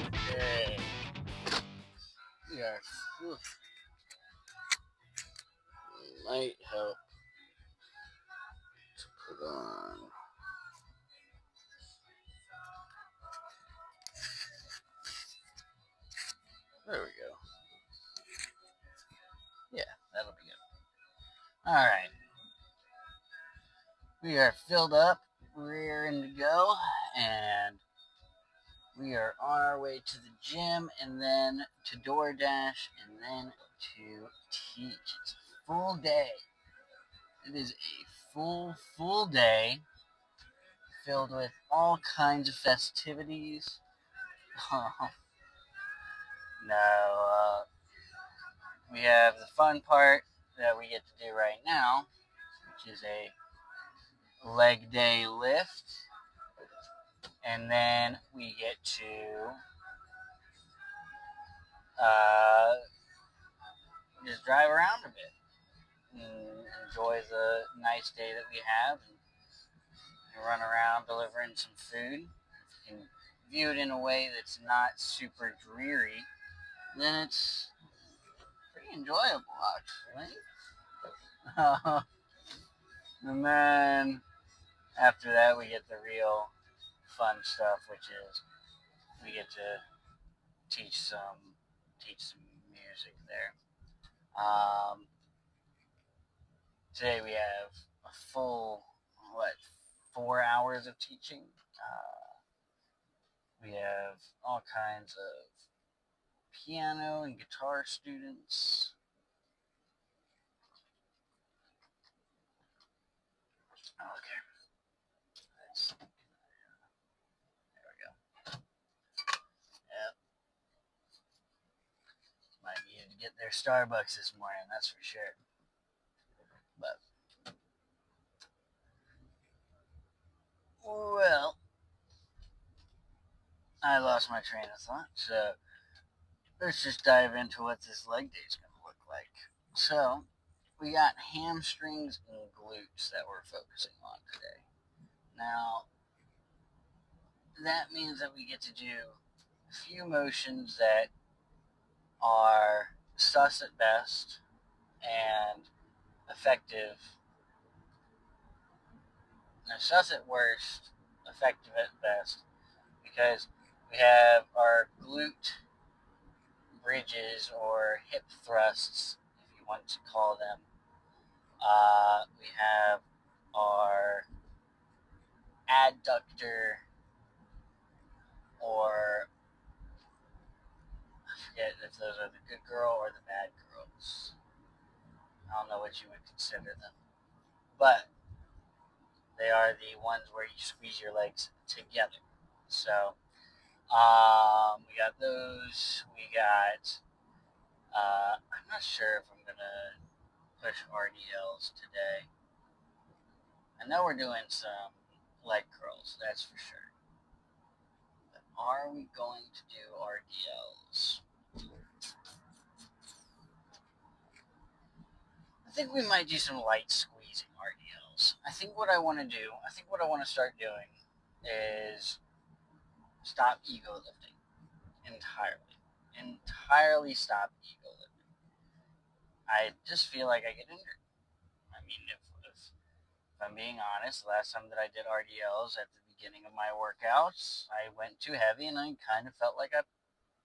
Okay. Yes. Might help to put on. There we go. Yeah, that'll be good. All right. We are filled up, rearing to go, and we are on our way to the gym and then to DoorDash and then to teach. It's a full day. It is a full day filled with all kinds of festivities. Now, we have the fun part that we get to do right now, which is a leg day lift. And then we get to uh, just drive around a bit and enjoy the nice day that we have and run around delivering some food. If you can view it in a way that's not super dreary, then it's pretty enjoyable, actually. And then after that, we get the real fun stuff, which is we get to teach some music there. Um, Today we have a full, what, 4 hours of teaching. We have all kinds of piano and guitar students. Okay, there we go. Yep, might need to get their Starbucks this morning, that's for sure. But, well, I lost my train of thought, so let's just dive into what this leg day is going to look like. So, we got hamstrings and glutes that we're focusing on today. Now, that means that we get to do a few motions that are sus at best and effective. No, sus at worst, effective at best, because we have our glute bridges or hip thrusts, if you want to call them. We have our adductor, or I forget if those are the good girl or the bad girls. I don't know what you would consider them. But they are the ones where you squeeze your legs together. So we got those. We got. I'm not sure if I'm gonna push RDLs today. I know we're doing some leg curls. That's for sure. But are we going to do RDLs? I think we might do some light squeezing RDLs. I think what I want to do. I think what I want to start doing is stop ego lifting entirely. Entirely stop ego lifting. I just feel like I get injured. I mean, if I'm being honest, the last time that I did RDLs at the beginning of my workouts, I went too heavy and I kind of felt like I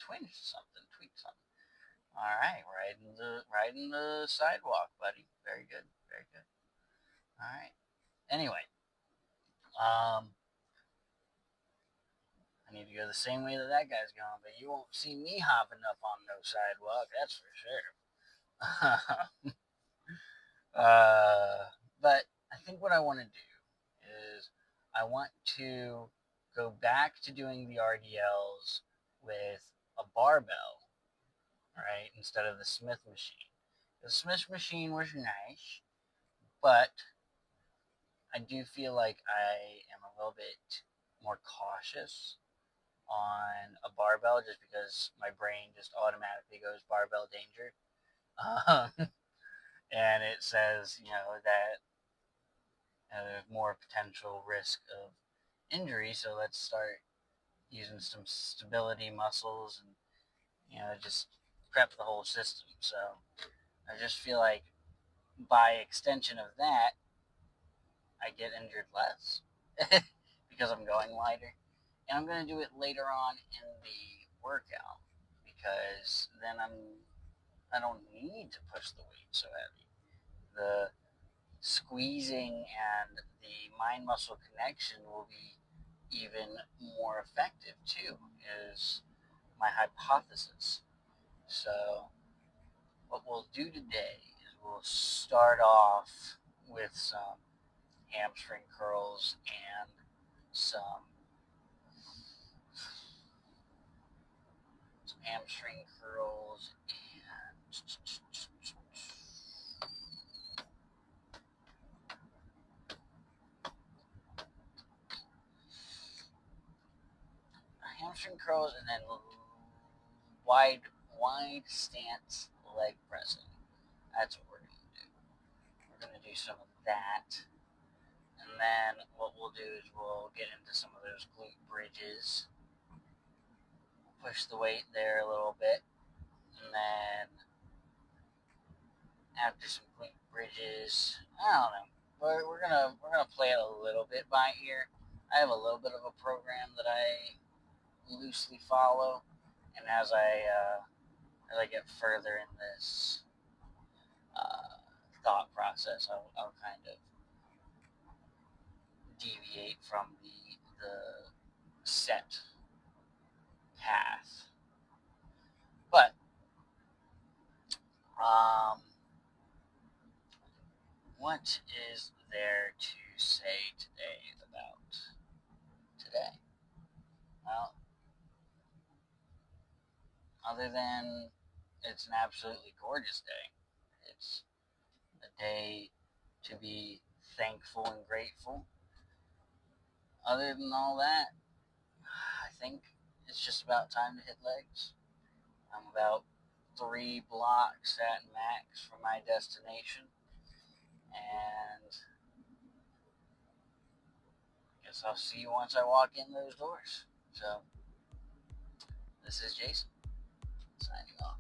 tweaked something. All right, riding the sidewalk, buddy. Very good, very good. All right. Anyway, um, I need to go the same way that that guy's going, but you won't see me hopping up on no sidewalk. That's for sure. But I think what I want to do is I want to go back to doing the RDLs with a barbell, right, instead of the Smith machine. The Smith machine was nice, but I do feel like I am a little bit more cautious on a barbell just because my brain just automatically goes barbell danger. Um, and it says, that there's more potential risk of injury, so let's start using some stability muscles and just prep the whole system. So I just feel like by extension of that, I get injured less because I'm going lighter. And I'm going to do it later on in the workout because then I don't need to push the weight so heavy. The squeezing and the mind muscle connection will be even more effective too, is my hypothesis. So what we'll do today is we'll start off with some hamstring curls and some hamstring curls and hamstring curls, and then wide stance leg pressing. That's what we're gonna do. We're gonna do some of that, and then what we'll do is we'll get into some of those glute bridges. Push the weight there a little bit, and then after some glute bridges, I don't know. We're gonna play it a little bit by ear. I have a little bit of a program that I loosely follow, and as I get further in this thought process, I'll kind of deviate from the set path. But um, what is there to say today about today? Well, other than it's an absolutely gorgeous day. It's a day to be thankful and grateful. Other than all that, I think it's just about time to hit legs. I'm about 3 blocks at max from my destination, and I guess I'll see you once I walk in those doors. So, this is Jason, signing off.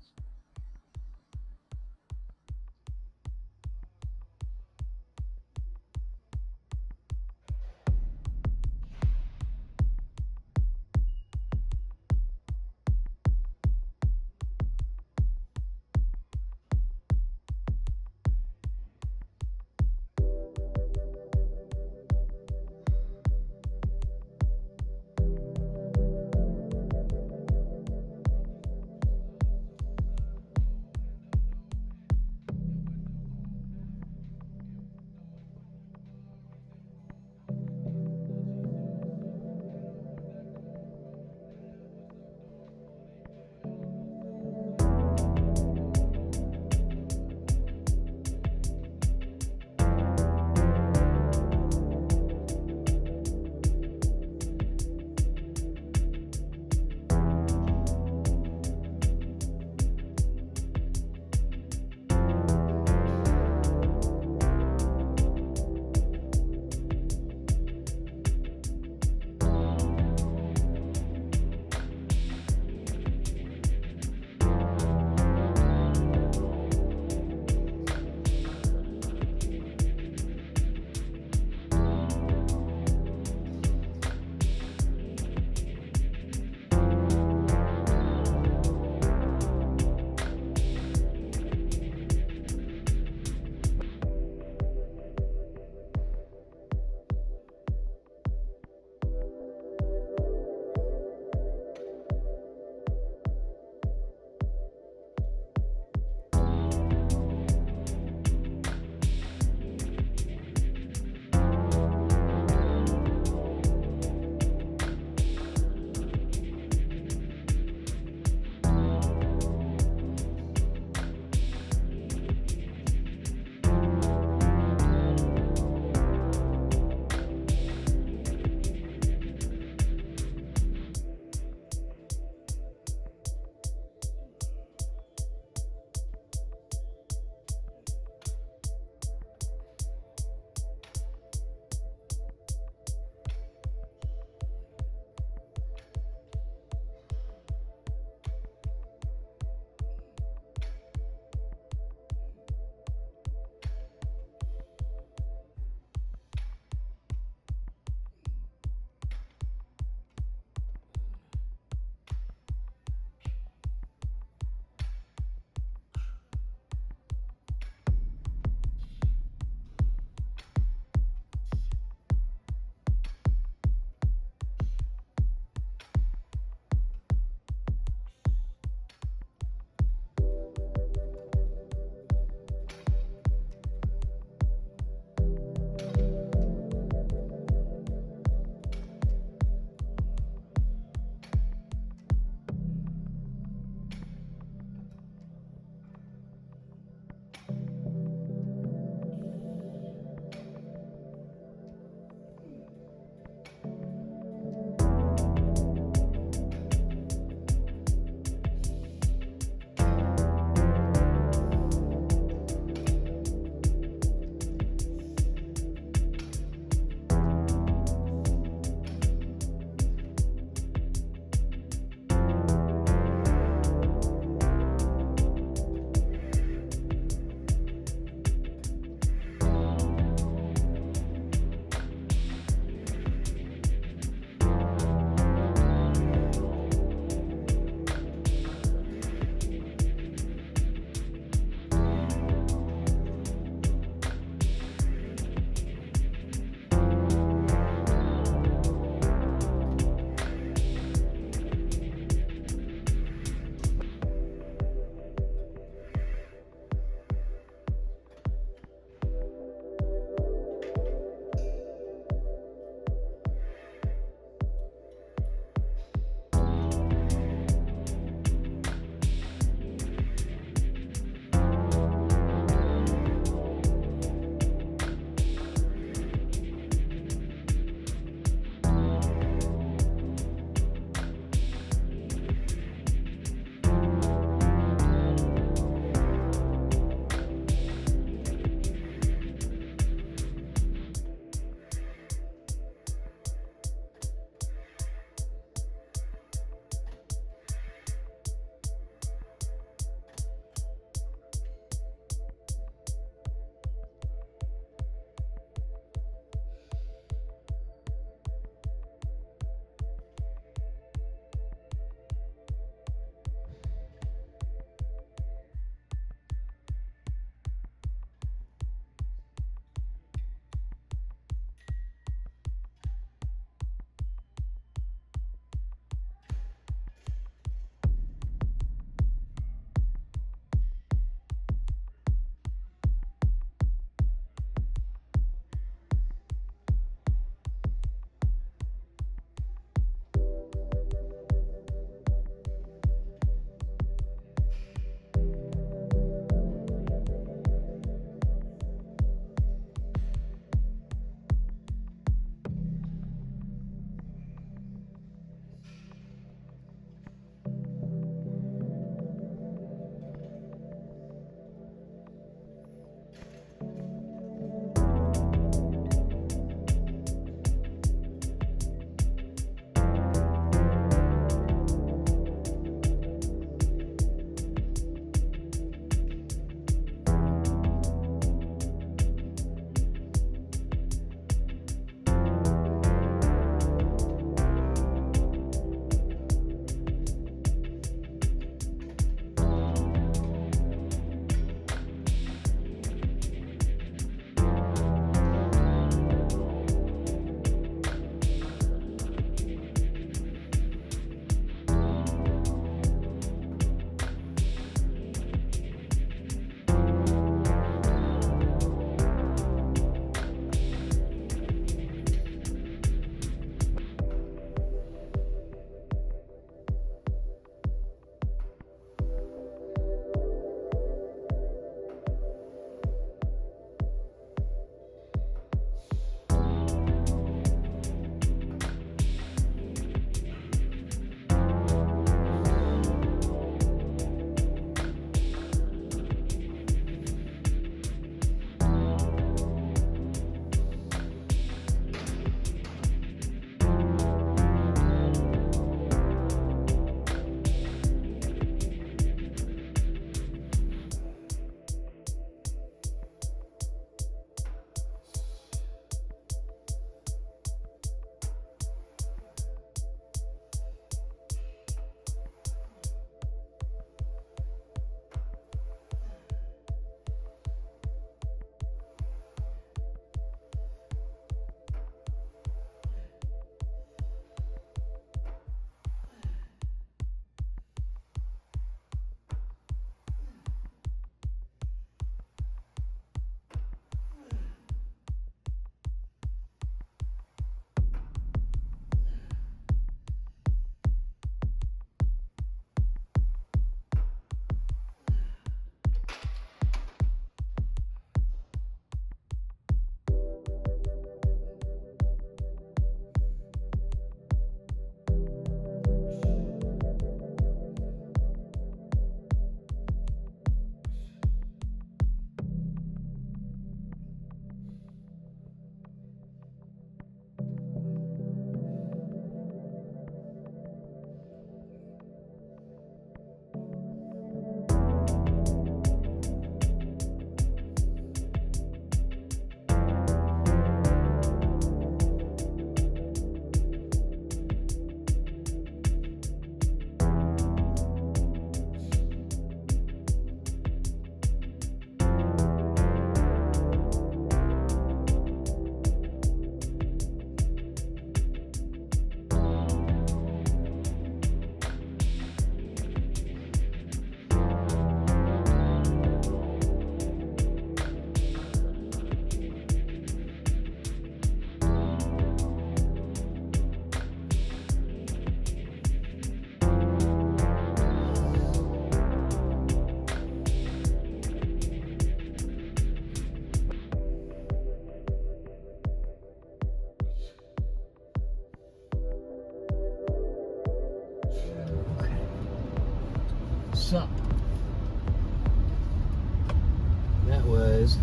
was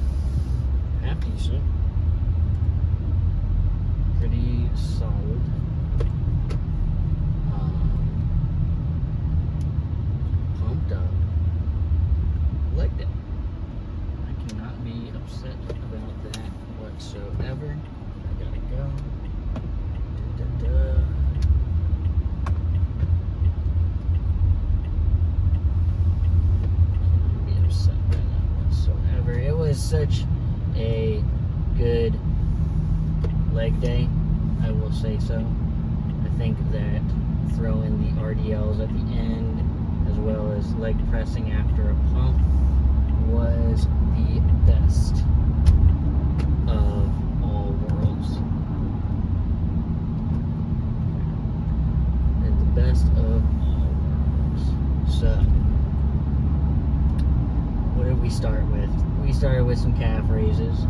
half decent. Pretty solid. Pumped up. Leg day. I cannot be upset about that whatsoever. I gotta go. Cannot be upset by that whatsoever. It was such a good leg day, I will say so. I think that throwing the RDLs at the end, as well as leg pressing after a pump, was the best of all worlds. And the best of all worlds. So, what did we start with? We started with some calf raises,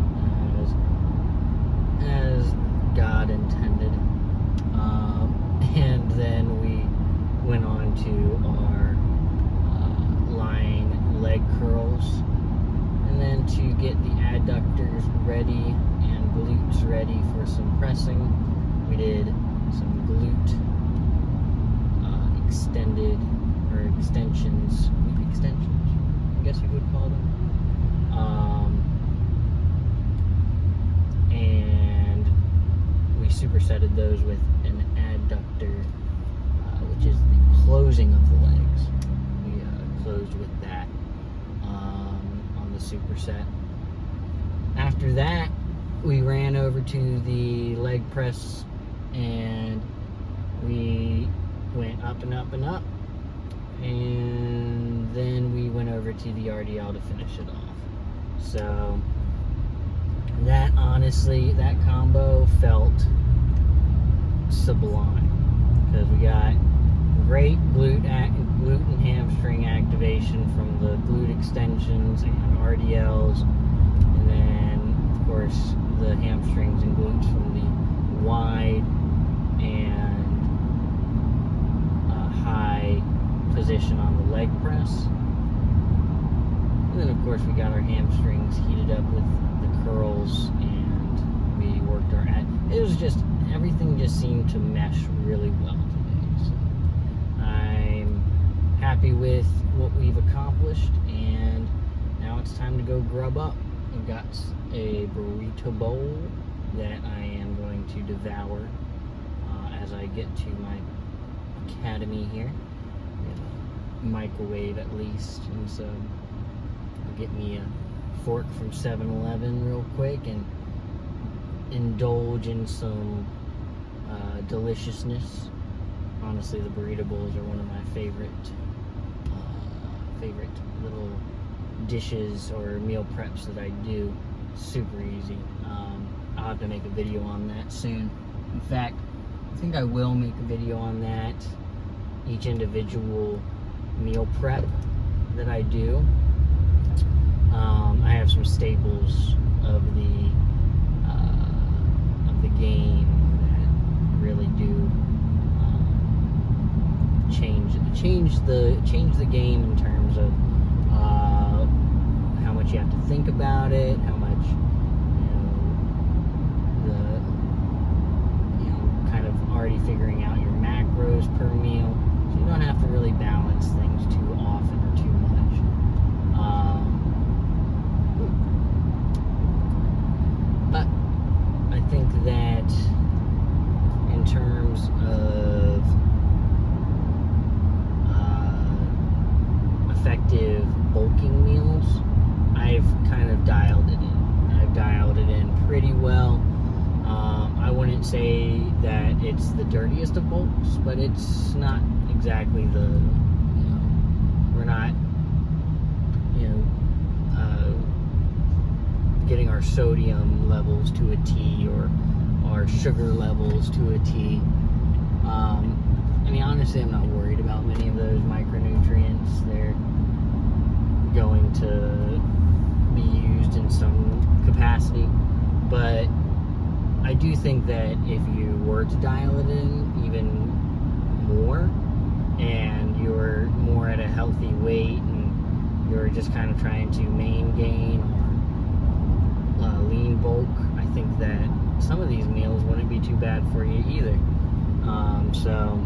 as God intended. And then we went on to our line leg curls. And then to get the adductors ready and glutes ready for some pressing, we did some glute extensions, I guess you would call them. And we supersetted those with an adductor, which is the closing of the legs. We closed with that on the superset. After that, we ran over to the leg press and we went up and up and up. And then we went over to the RDL to finish it off. So that, honestly, that combo felt sublime, because we got great glute and hamstring activation from the glute extensions and RDLs, and then of course the hamstrings and glutes from the wide and high position on the leg press. And then of course we got our hamstrings heated up with the curls, and we worked our it was just, everything just seemed to mesh really well today. So I'm happy with what we've accomplished, and now it's time to go grub up. I've got a burrito bowl that I am going to devour as I get to my academy here. Microwave at least, and so I'll get me a fork from 7-Eleven real quick and indulge in some deliciousness. Honestly, the burrito bowls are one of my favorite little dishes or meal preps that I do. Super easy. I'll have to make a video on that soon. In fact, I think I will make a video on that, each individual meal prep that I do. I have some staples of the game that really do change the game in terms of how much you have to think about it, how much kind of already figuring out your macros per meal, so you don't have to really balance things too often or too much. But I think that in terms of effective bulking meals, I've kind of dialed it in. I've dialed it in pretty well. I wouldn't say that it's the dirtiest of bulks, but it's not exactly the, we're not, getting our sodium levels to a T or our sugar levels to a T. I mean, honestly, I'm not worried about many of those micronutrients. They're going to be used in some capacity, but I do think that if you were to dial it in even more, and you're more at a healthy weight, and you're just kind of trying to gain or lean bulk, I think that some of these meals wouldn't be too bad for you either. So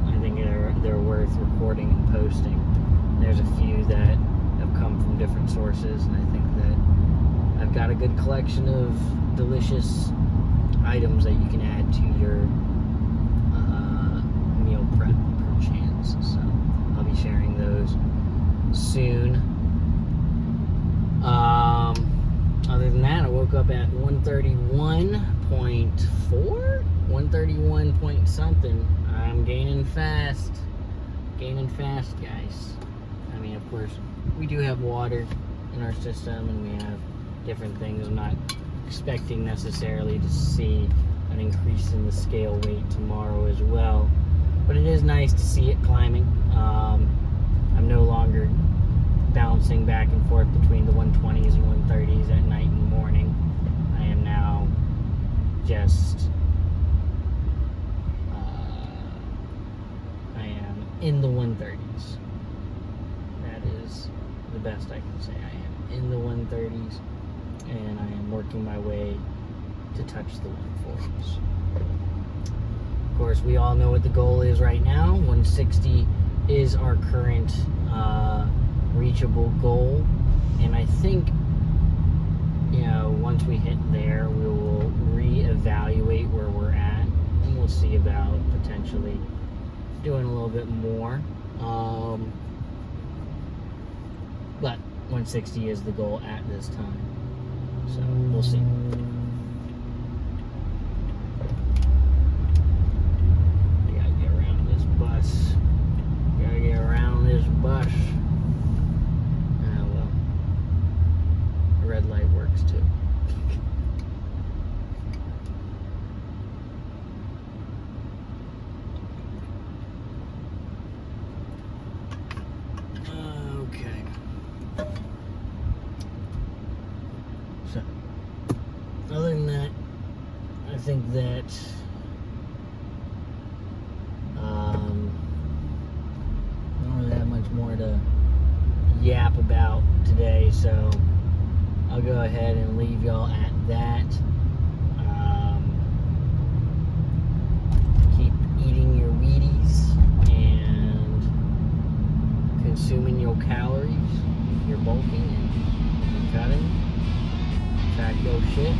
I think they're worth recording and posting. There's a few that have come from different sources, and I think that I've got a good collection of delicious items that you can add to your meal prep per chance. So I'll be sharing those soon. Other than that, I woke up at 131.4, 131 point something. I'm gaining fast, guys. I mean, of course, we do have water in our system, and we have different things. I'm not expecting necessarily to see an increase in the scale weight tomorrow as well, but it is nice to see it climbing. I'm no longer bouncing back and forth between the 120s and 130s at night and morning. I am now just I am in the 130s. That is the best I can say. I am in the 130s, and I am working my way to touch the 140s. Of course, we all know what the goal is right now. 160 is our current reachable goal, and I think, once we hit there, we will reevaluate where we're at, and we'll see about potentially doing a little bit more. But 160 is the goal at this time, so we'll see. I gotta get around this bus. Well, the red light works too. Okay. So, other than that, I think that I don't really have much more to yap about today, so I'll go ahead and leave y'all at that. Keep eating your Wheaties and consuming your calories if you're bulking and you're cutting. Track your shit.